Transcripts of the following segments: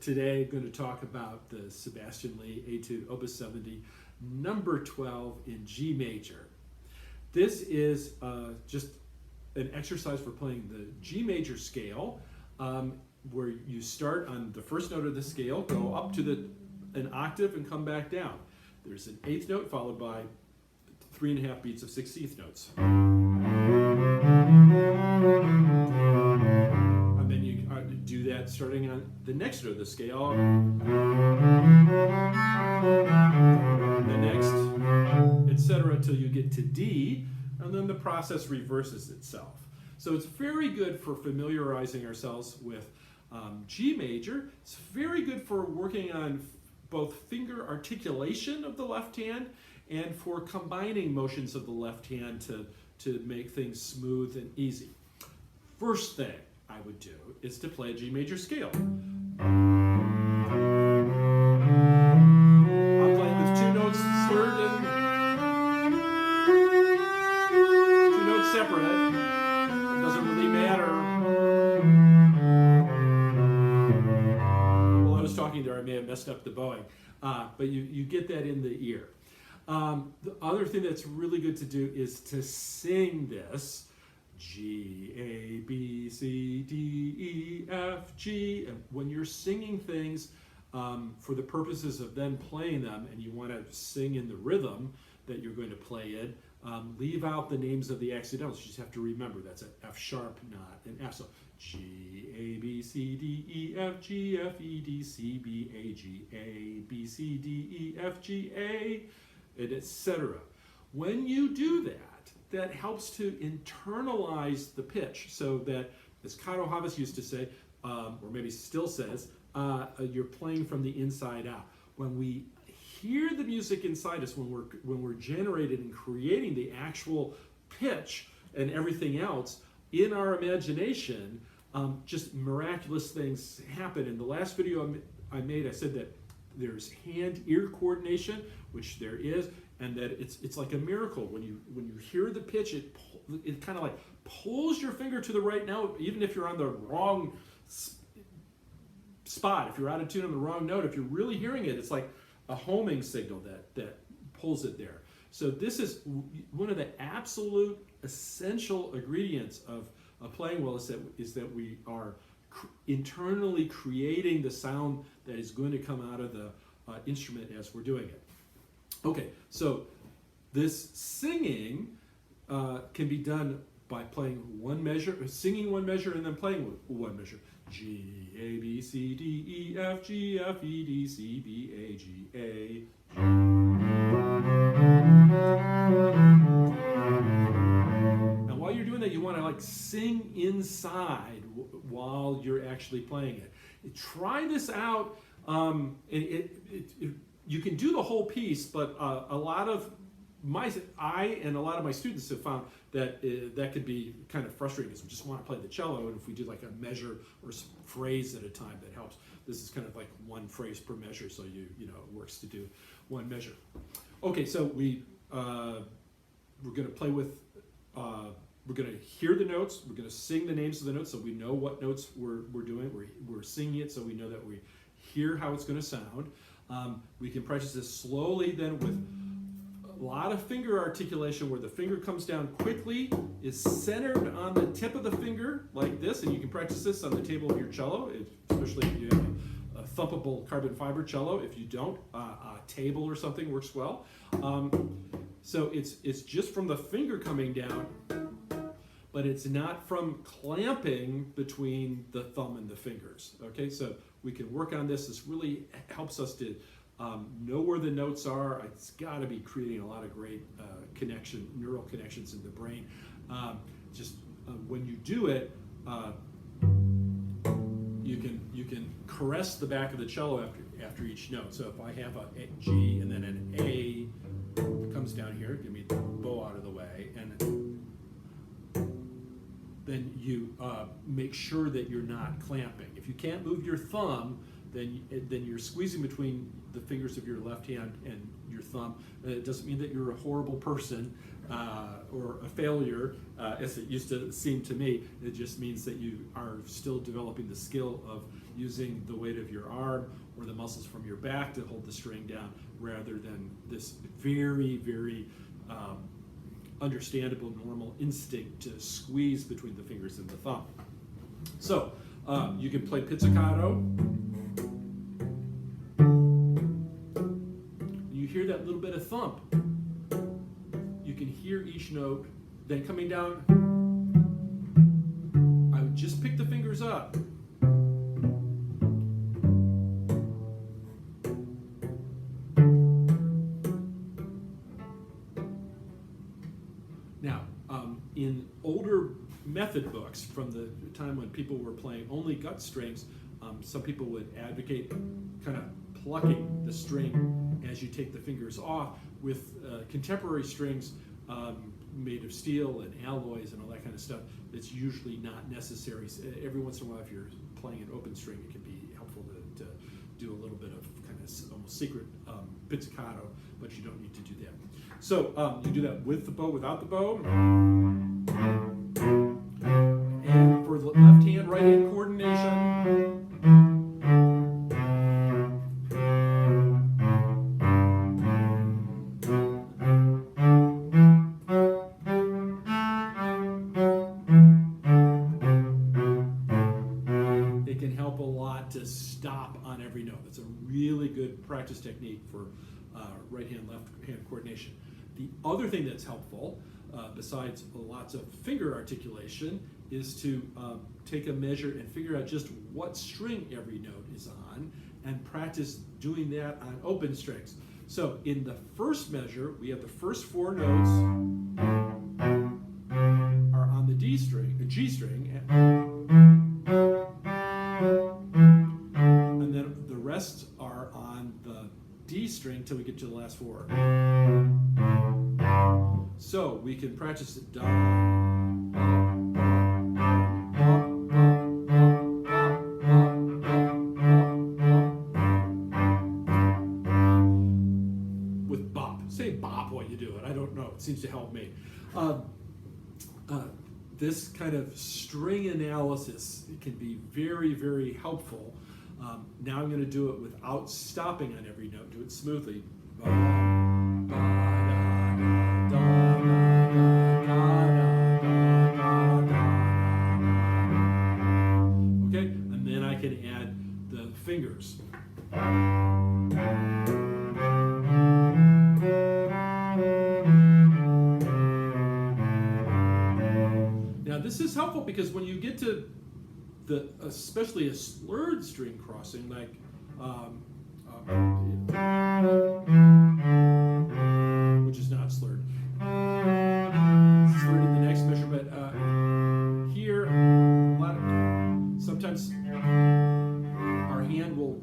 today I'm going to talk about the Sebastian Lee Etude Opus 70, number 12 in G major. This is just an exercise for playing the G major scale, where you start on the first note of the scale, go up to an octave and come back down. There's an eighth note followed by 3.5 beats of 16th notes. And then you do that starting on the next note of the scale. The next, etc., until you get to D, and then the process reverses itself. So it's very good for familiarizing ourselves with G major. It's very good for working on both finger articulation of the left hand and for combining motions of the left hand to make things smooth and easy. First thing I would do is to play a G major scale. I'm playing with two notes slurred and two notes separate. It doesn't really matter. While I was talking there, I may have messed up the bowing, but you get that in the ear. The other thing that's really good to do is to sing this. G, A, B, C, D, E, F, G. And when you're singing things for the purposes of then playing them, and you want to sing in the rhythm that you're going to play it, leave out the names of the accidentals. You just have to remember that's an F sharp, not an F. So G, A, B, C, D, E, F, G, F, E, D, C, B, A, G, A, B, C, D, E, F, G, A, and etc. When you do that, that helps to internalize the pitch, so that, as Kato Havas used to say, or maybe still says, you're playing from the inside out. When we hear the music inside us, when we're generating and creating the actual pitch and everything else in our imagination, just miraculous things happen. In the last video I made, I said that there's hand-ear coordination, which there is, and that it's like a miracle. When you hear the pitch, it kind of like pulls your finger to the right note, even if you're on the wrong spot. If you're out of tune on the wrong note, if you're really hearing it, it's like a homing signal that pulls it there. So this is one of the absolute essential ingredients of playing well, is that we are internally creating the sound that is going to come out of the instrument as we're doing it. Okay, so this singing can be done by playing one measure, singing one measure, and then playing one measure. G, A, B, C, D, E, F, G, F, E, D, C, B, A, G, A. Now while you're doing that, you want to like sing inside while you're actually playing it. Try this out. You can do the whole piece, but a lot of my students have found that that could be kind of frustrating, because we just want to play the cello, and if we do like a measure or phrase at a time, that helps. This is kind of like one phrase per measure, so it works to do one measure. Okay, so we're going to play with. We're going to hear the notes. We're going to sing the names of the notes, so we know what notes we're doing. We're singing it, so we know that we hear how it's going to sound. We can practice this slowly then with a lot of finger articulation, where the finger comes down quickly, is centered on the tip of the finger like this, and you can practice this on the table of your cello, especially if you have a thumpable carbon fiber cello. If you don't, a table or something works well. So it's just from the finger coming down, but it's not from clamping between the thumb and the fingers. Okay, so we can work on this. This really helps us to know where the notes are. It's got to be creating a lot of great neural connections in the brain. When you do it, you can caress the back of the cello after each note. So if I have a G and then an A comes down here, give me the bow out of the way, and then you make sure that you're not clamping. If you can't move your thumb, then you're squeezing between the fingers of your left hand and your thumb. It doesn't mean that you're a horrible person or a failure, as it used to seem to me. It just means that you are still developing the skill of using the weight of your arm or the muscles from your back to hold the string down, rather than this very, very understandable, normal instinct to squeeze between the fingers and the thumb. So you can play pizzicato. You hear that little bit of thump. You can hear each note. Then coming down, I would just pick the fingers up. Now, in older method books from the time when people were playing only gut strings, some people would advocate kind of plucking the string as you take the fingers off. With contemporary strings made of steel and alloys and all that kind of stuff, it's usually not necessary. Every once in a while, if you're playing an open string, it can be helpful to do a little bit of kind of almost secret pizzicato, but you don't need to do that. So you do that with the bow, without the bow. And for the left hand, right hand coordination. It can help a lot to stop on every note. It's a really good practice technique for right hand, left hand coordination. The other thing that's helpful, besides lots of finger articulation, is to take a measure and figure out just what string every note is on, and practice doing that on open strings. So in the first measure, we have the first 4 notes are on the D string, the G string, and then the rest are on the D string till we get to the last 4. So we can practice it with bop. Say bop while you do it. I don't know. It seems to help me. This kind of string analysis can be very, very helpful. Now I'm going to do it without stopping on every note. Do it smoothly. Okay, and then I can add the fingers. Now this is helpful because when you get to especially a slurred string crossing, like which is not slurred. Slurred in the next measure, but here, sometimes our hand will.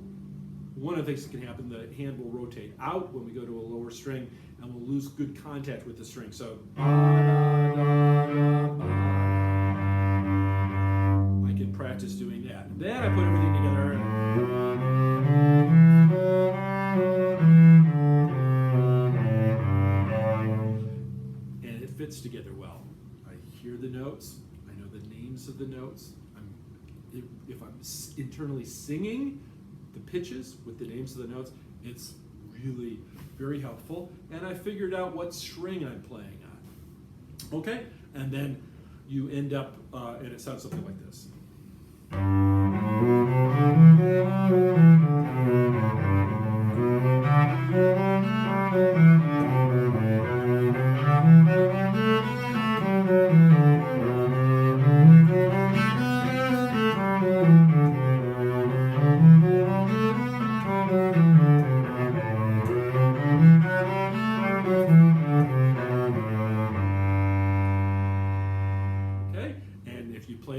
One of the things that can happen, the hand will rotate out when we go to a lower string, and we'll lose good contact with the string. So. Practice doing that. And then I put everything together. And it fits together well. I hear the notes. I know the names of the notes. If I'm internally singing the pitches with the names of the notes, it's really very helpful. And I figured out what string I'm playing on. Okay? And then you end up, and it sounds something like this.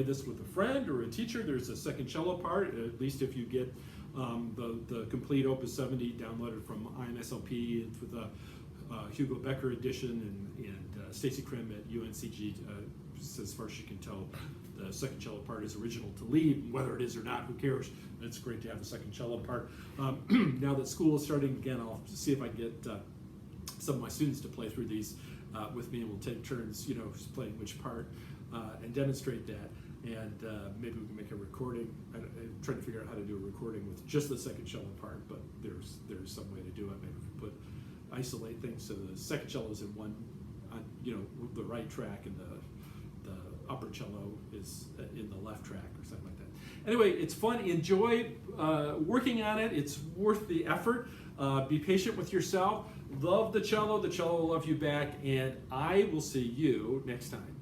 This with a friend or a teacher, there's a second cello part, at least if you get the complete Opus 70 downloaded from INSLP with the Hugo Becker edition, and Stacy Krim at UNCG, as far as she can tell, the second cello part is original to lead. Whether it is or not, who cares? It's great to have the second cello part. Now that school is starting again, I'll see if I can get some of my students to play through these with me, and we'll take turns, playing which part and demonstrate that. and maybe we can make a recording. I'm trying to figure out how to do a recording with just the second cello part, but there's some way to do it. Maybe we can isolate things so the second cello is in one, the right track, and the upper cello is in the left track or something like that. Anyway, it's fun. Enjoy working on it. It's worth the effort. Be patient with yourself. Love the cello. The cello will love you back. And I will see you next time.